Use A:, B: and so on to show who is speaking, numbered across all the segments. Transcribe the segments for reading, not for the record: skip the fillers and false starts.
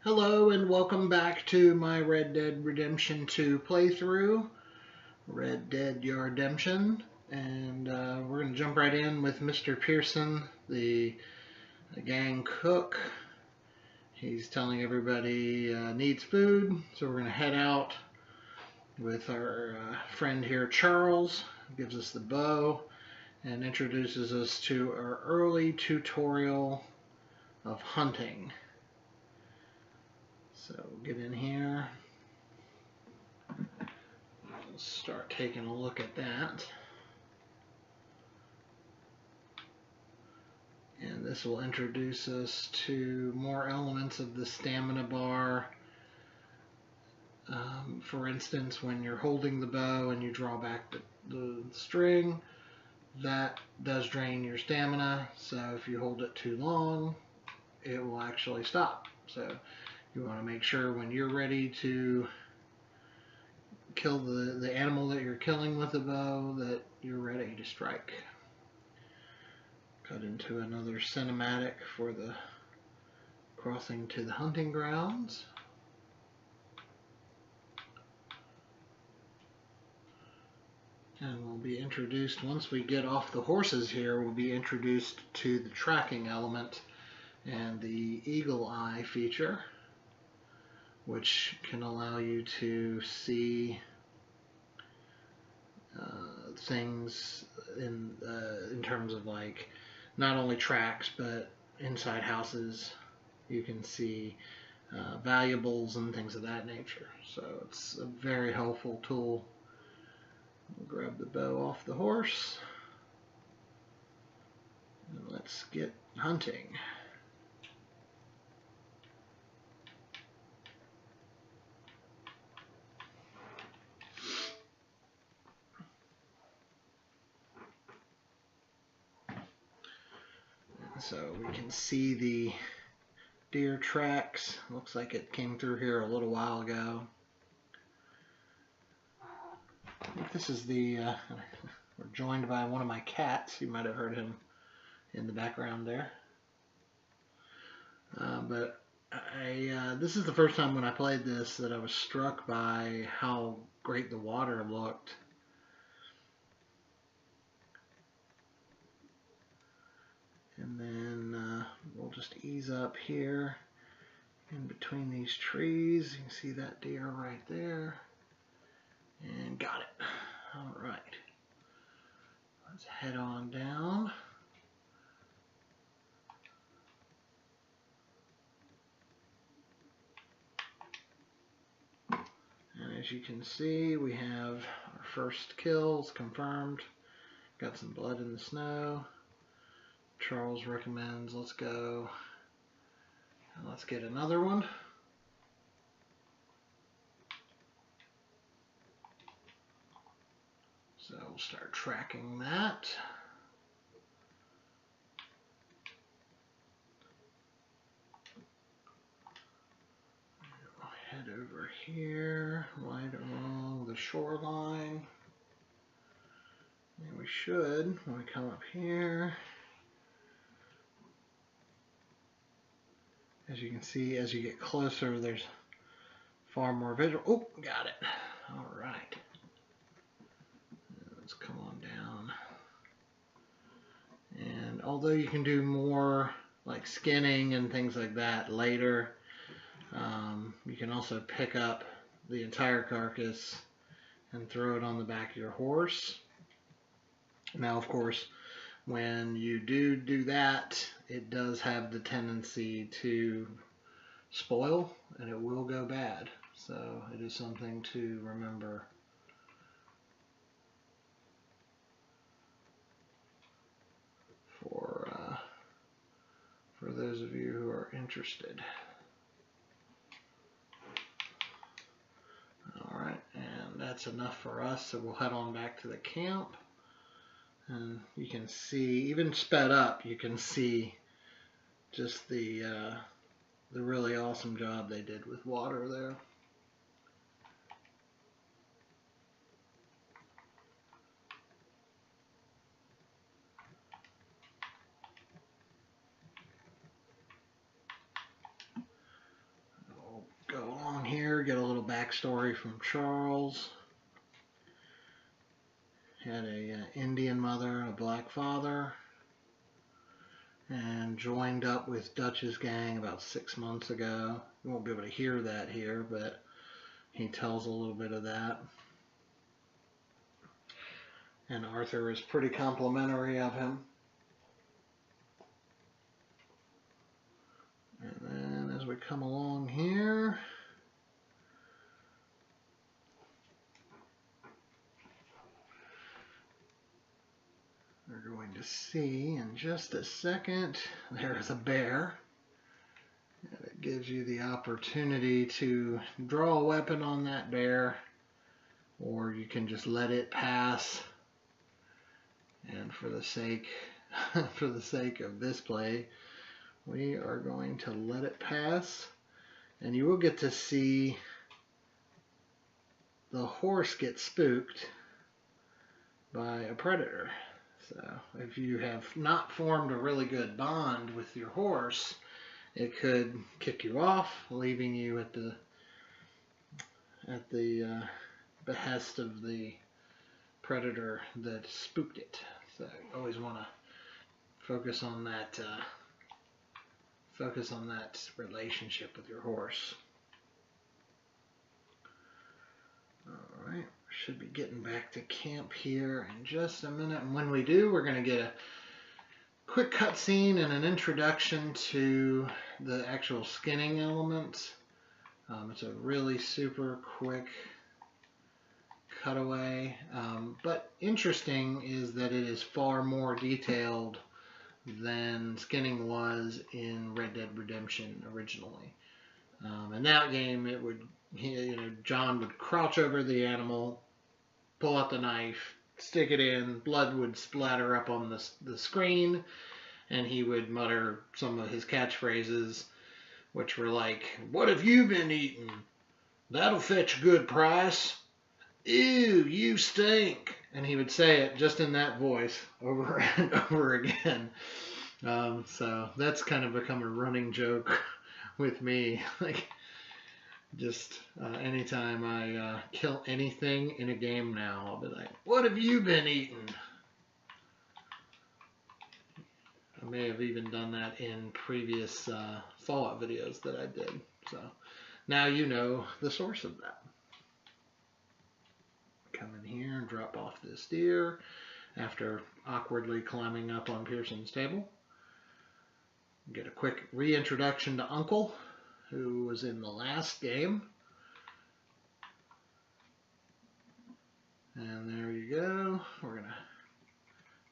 A: Hello and welcome back to my Red Dead Redemption 2 playthrough, Red Dead Yarbdemption, and we're going to jump right in with Mr. Pearson, the gang cook. He's telling everybody needs food, so we're going to head out with our friend here, Charles, who gives us the bow and introduces us to our early tutorial of hunting. So get in here. We'll start taking a look at that. And this will introduce us to more elements of the stamina bar. For instance, when you're holding the bow and you draw back the string, that does drain your stamina. So if you hold it too long, it will actually stop. So you want to make sure when you're ready to kill the animal that you're killing with the bow that you're ready to strike. Cut into another cinematic for the crossing to the hunting grounds. And we'll be introduced, once we get off the horses here, we'll be introduced to the tracking element and the eagle eye feature, which can allow you to see things in terms of like not only tracks but inside houses. You can see valuables and things of that nature. So it's a very helpful tool. We'll grab the bow off the horse and let's get hunting. So we can see the deer tracks. Looks like it came through here a little while ago. I think this is the, we're joined by one of my cats. You might have heard him in the background there. But this is the first time when I played this that I was struck by how great the water looked. And then we'll just ease up here in between these trees. You can see that deer right there. And got it. All right. Let's head on down. And as you can see, we have our first kills confirmed. Got some blood in the snow. Charles recommends let's go and let's get another one. So we'll start tracking that. We'll head over here, right along the shoreline. And we should, when we come up here, as you can see, as you get closer, there's far more visual. Oh, got it. All right. Let's come on down. And although you can do more like skinning and things like that later, you can also pick up the entire carcass and throw it on the back of your horse. Now, of course, when you do that, it does have the tendency to spoil and it will go bad. So it is something to remember. For those of you who are interested. Alright, and that's enough for us, so we'll head on back to the camp. And you can see, even sped up, you can see just the really awesome job they did with water there. backstory from Charles. Had a Indian mother, a black father, and joined up with Dutch's gang about 6 months ago. You won't be able to hear that here, but he tells a little bit of that. And Arthur is pretty complimentary of him. And then as we come along here, we're going to see in just a second, there's a bear. And it gives you the opportunity to draw a weapon on that bear, or you can just let it pass. And for the sake of this play, we are going to let it pass, and you will get to see the horse get spooked by a predator. So if you have not formed a really good bond with your horse, it could kick you off, leaving you at the behest of the predator that spooked it. So you always want to focus on that relationship with your horse. All right, should be getting back to camp here in just a minute, and when we do, we're going to get a quick cutscene and an introduction to the actual skinning elements. It's a really super quick cutaway, but interesting is that it is far more detailed than skinning was in Red Dead Redemption originally. In that game, it would, John would crouch over the animal, pull out the knife, stick it in, blood would splatter up on the screen, and he would mutter some of his catchphrases, which were like, "What have you been eating? That'll fetch a good price. Ew, you stink." And he would say it just in that voice over and over again. So that's kind of become a running joke with me. Like, just anytime I kill anything in a game now, I'll be like, "What have you been eating?" I may have even done that in previous Fallout videos that I did. So now you know the source of that. Come in here and drop off this deer after awkwardly climbing up on Pearson's table. Get a quick reintroduction to Uncle, who was in the last game. And there you go. We're going to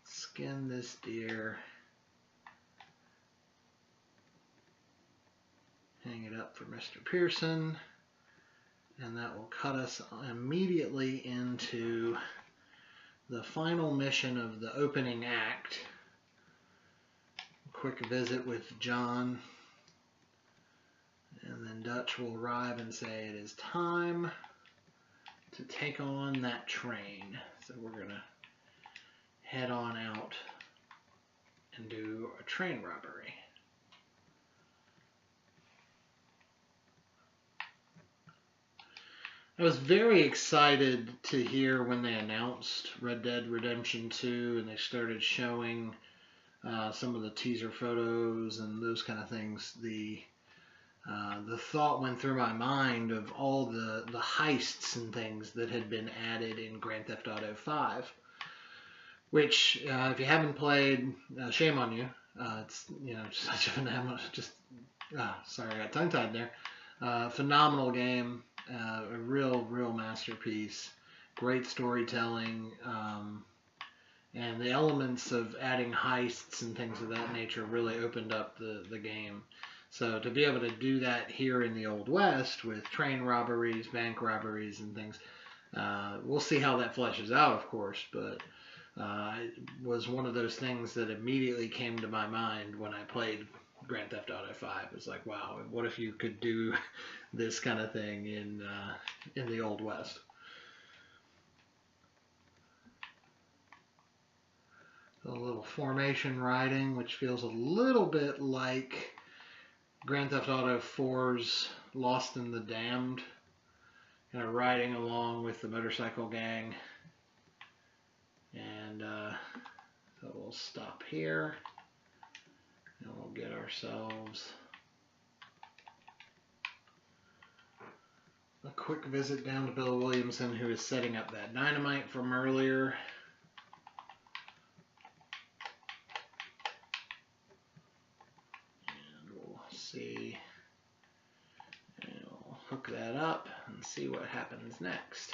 A: skin this deer, hang it up for Mr. Pearson, and that will cut us immediately into the final mission of the opening act. Quick visit with John, and then Dutch will arrive and say it is time to take on that train. So we're going to head on out and do a train robbery. I was very excited to hear when they announced Red Dead Redemption 2 and they started showing some of the teaser photos and those kind of things. The thought went through my mind of all the heists and things that had been added in Grand Theft Auto 5, which if you haven't played, shame on you. It's such a phenomenal, sorry, I got tongue-tied there. Phenomenal game, a real masterpiece, great storytelling, and the elements of adding heists and things of that nature really opened up the game. So to be able to do that here in the Old West with train robberies, bank robberies, and things, we'll see how that fleshes out, of course, but it was one of those things that immediately came to my mind when I played Grand Theft Auto 5. It's like, wow, what if you could do this kind of thing in the Old West? A little formation riding, which feels a little bit like Grand Theft Auto 4's Lost in the Damned kind of riding along with the motorcycle gang. And so we'll stop here and we'll get ourselves a quick visit down to Bill Williamson, who is setting up that dynamite from earlier. And we'll see, and we'll hook that up and see what happens next.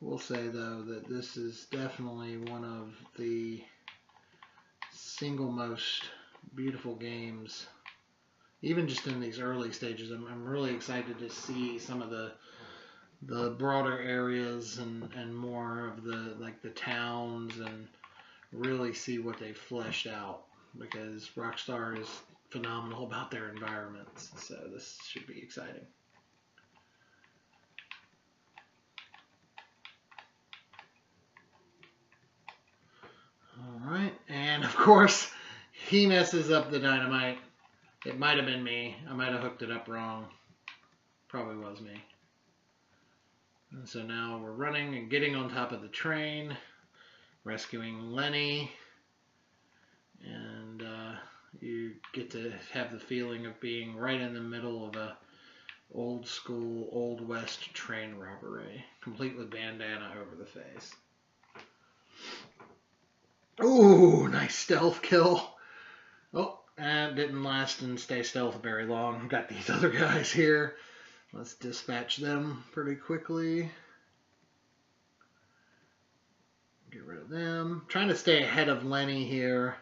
A: We'll say, though, that this is definitely one of the single most beautiful games, even just in these early stages. I'm really excited to see some of the broader areas and more of the towns, and really see what they've fleshed out, because Rockstar is phenomenal about their environments, so this should be exciting. Alright, and of course, he messes up the dynamite. It might have been me. I might have hooked it up wrong. Probably was me. And so now we're running and getting on top of the train, rescuing Lenny, and you get to have the feeling of being right in the middle of a old school, old west train robbery, complete with bandana over the face. Ooh, nice stealth kill. Oh, and didn't last and stay stealth very long. Got these other guys here. Let's dispatch them pretty quickly. Get rid of them. Trying to stay ahead of Lenny here.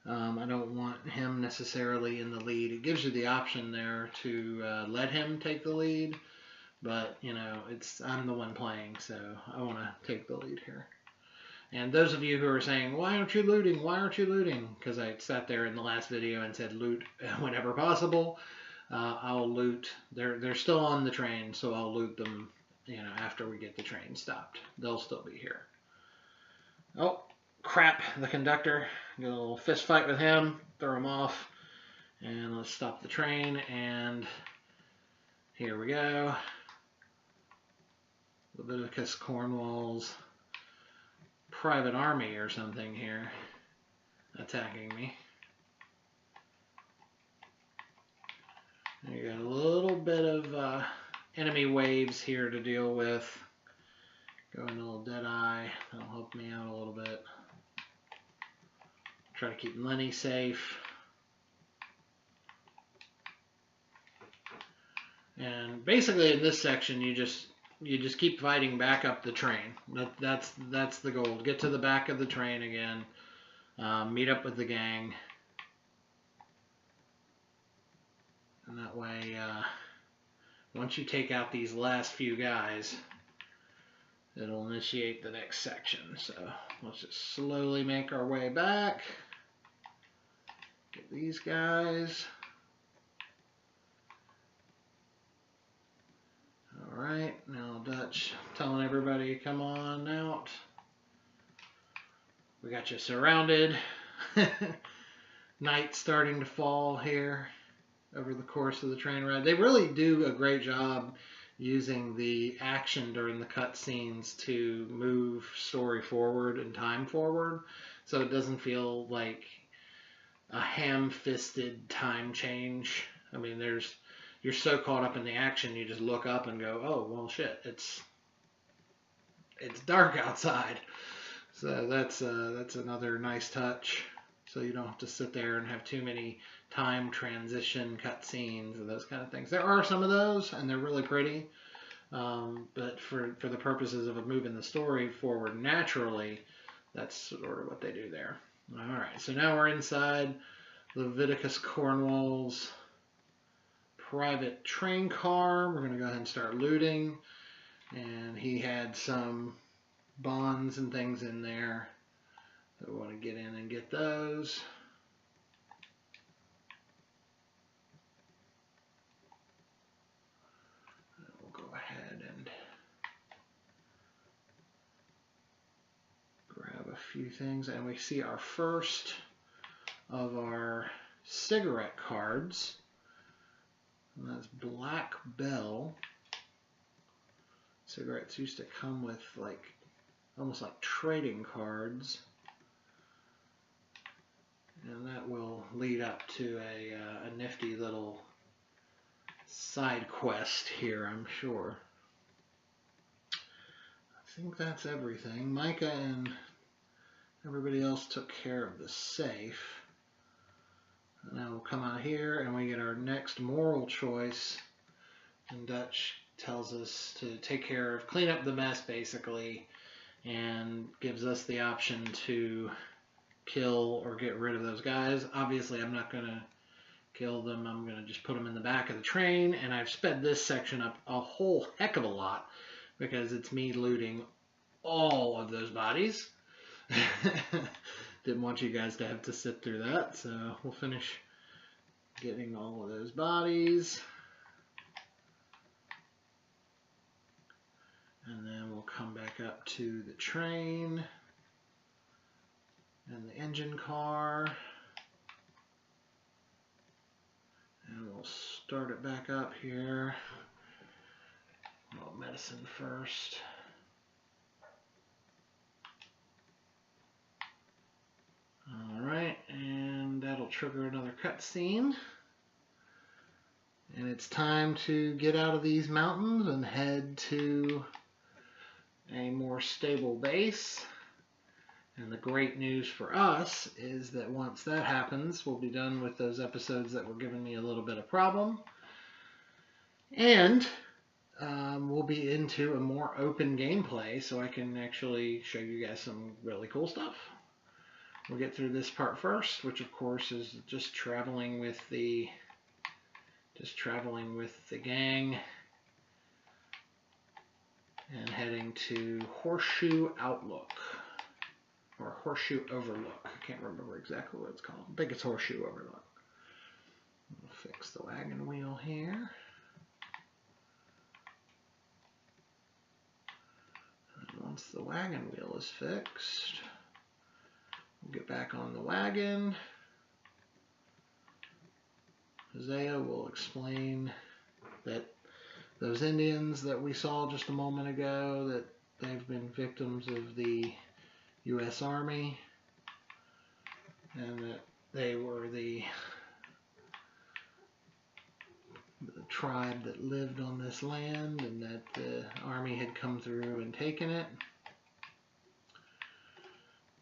A: I don't want him necessarily in the lead. It gives you the option there to let him take the lead, but you know, I'm the one playing, so I want to take the lead here. And those of you who are saying, why aren't you looting? Why aren't you looting? Because I sat there in the last video and said loot whenever possible. I'll loot. They're still on the train, so I'll loot them, you know, after we get the train stopped. They'll still be here. Oh, crap, the conductor. Get a little fist fight with him, throw him off, and let's stop the train, and here we go. Leviticus Cornwall's private army or something here attacking me. You got a little bit of enemy waves here to deal with. Going a little dead eye. That'll help me out a little bit. Try to keep Lenny safe. And basically in this section, you just keep fighting back up the train. That's the goal. Get to the back of the train again. Meet up with the gang. And that way, once you take out these last few guys, it'll initiate the next section. So let's just slowly make our way back. Get these guys. Alright, now Dutch telling everybody, come on out. We got you surrounded. Night starting to fall here over the course of the train ride. They really do a great job using the action during the cutscenes to move story forward and time forward, so it doesn't feel like a ham-fisted time change. I mean, you're so caught up in the action, you just look up and go, oh, well, shit, it's dark outside. So that's another nice touch. So you don't have to sit there and have too many time transition cutscenes and those kind of things. There are some of those, and they're really pretty. But for the purposes of moving the story forward naturally, that's sort of what they do there. All right, so now we're inside Leviticus Cornwall's private train car. We're going to go ahead and start looting. And he had some bonds and things in there. So we want to get in and get those. We'll go ahead and grab a few things, and we see our first of our cigarette cards, and that's Black Bell. Cigarettes used to come with like almost like trading cards, and that will lead up to a nifty little side quest here, I'm sure. I think that's everything. Micah and everybody else took care of the safe. And now we'll come out here and we get our next moral choice. And Dutch tells us to take care of, clean up the mess basically, and gives us the option to kill or get rid of those guys. Obviously I'm not going to kill them, I'm going to just put them in the back of the train, and I've sped this section up a whole heck of a lot because it's me looting all of those bodies. Didn't want you guys to have to sit through that, so we'll finish getting all of those bodies. And then we'll come back up to the train and the engine car. And we'll start it back up here. Well, medicine first. Alright, and that'll trigger another cutscene. And it's time to get out of these mountains and head to a more stable base. And the great news for us is that once that happens, we'll be done with those episodes that were giving me a little bit of problem. And we'll be into a more open gameplay, so I can actually show you guys some really cool stuff. We'll get through this part first, which of course is just traveling with the gang and heading to Horseshoe Outlook. Or Horseshoe Overlook. I can't remember exactly what it's called. I think it's Horseshoe Overlook. We'll fix the wagon wheel here. And once the wagon wheel is fixed, we'll get back on the wagon. Isaiah will explain that those Indians that we saw just a moment ago, that they've been victims of the U.S. Army, and that they were the tribe that lived on this land, and that the Army had come through and taken it.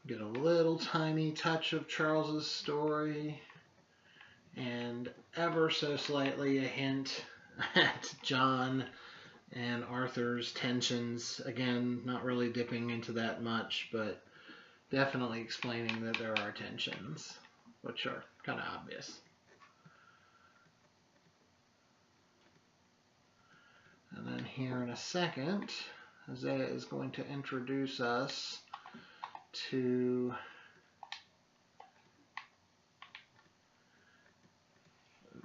A: Get a little tiny touch of Charles's story, and ever so slightly a hint at John and Arthur's tensions. Again, not really dipping into that much, but definitely explaining that there are tensions, which are kind of obvious. And then here in a second, Isaiah is going to introduce us to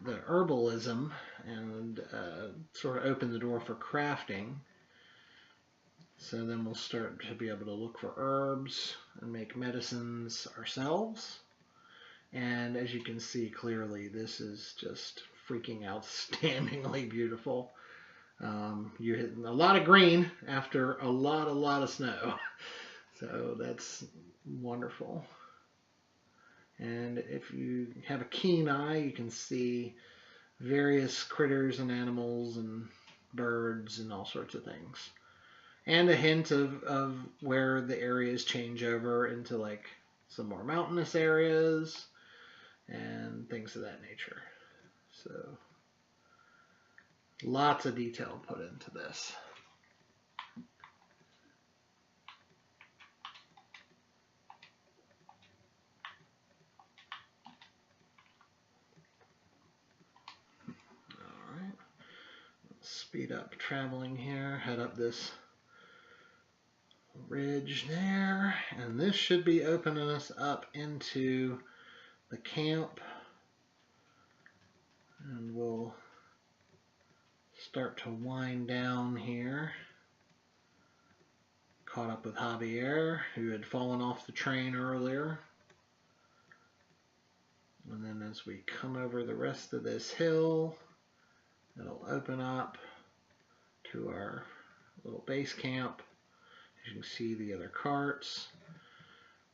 A: the herbalism and sort of open the door for crafting. So then we'll start to be able to look for herbs and make medicines ourselves. And as you can see clearly, this is just freaking outstandingly beautiful. You hit a lot of green after a lot of snow. So that's wonderful. And if you have a keen eye, you can see various critters and animals and birds and all sorts of things. And a hint of where the areas change over into like some more mountainous areas and things of that nature. So lots of detail put into this. Alright, speed up traveling here, head up this ridge there, and this should be opening us up into the camp, and we'll start to wind down here. caught up with Javier, who had fallen off the train earlier. And then as we come over the rest of this hill, it'll open up to our little base camp. You can see the other carts.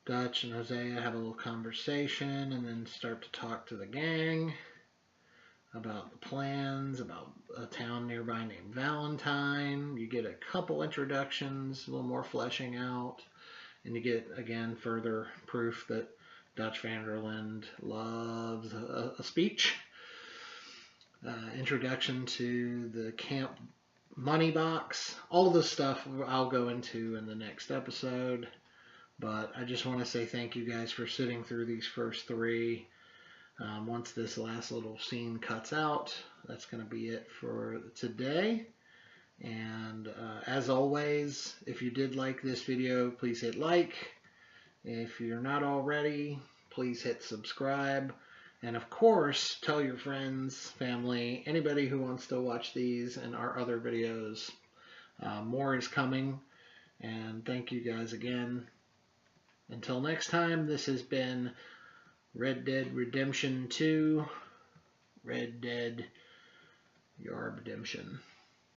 A: Dutch and Hosea have a little conversation and then start to talk to the gang about the plans, about a town nearby named Valentine. You get a couple introductions, a little more fleshing out, and you get, again, further proof that Dutch Vanderland loves a speech. Introduction to the camp money box. All this stuff I'll go into in the next episode. But I just want to say thank you guys for sitting through these first three. Once this last little scene cuts out, that's going to be it for today. And as always, if you did like this video, please hit like. If you're not already, please hit subscribe. And of course, tell your friends, family, anybody who wants to watch these and our other videos. More is coming. And thank you guys again. Until next time, this has been Red Dead Redemption 2, Red Dead Yarbdemption.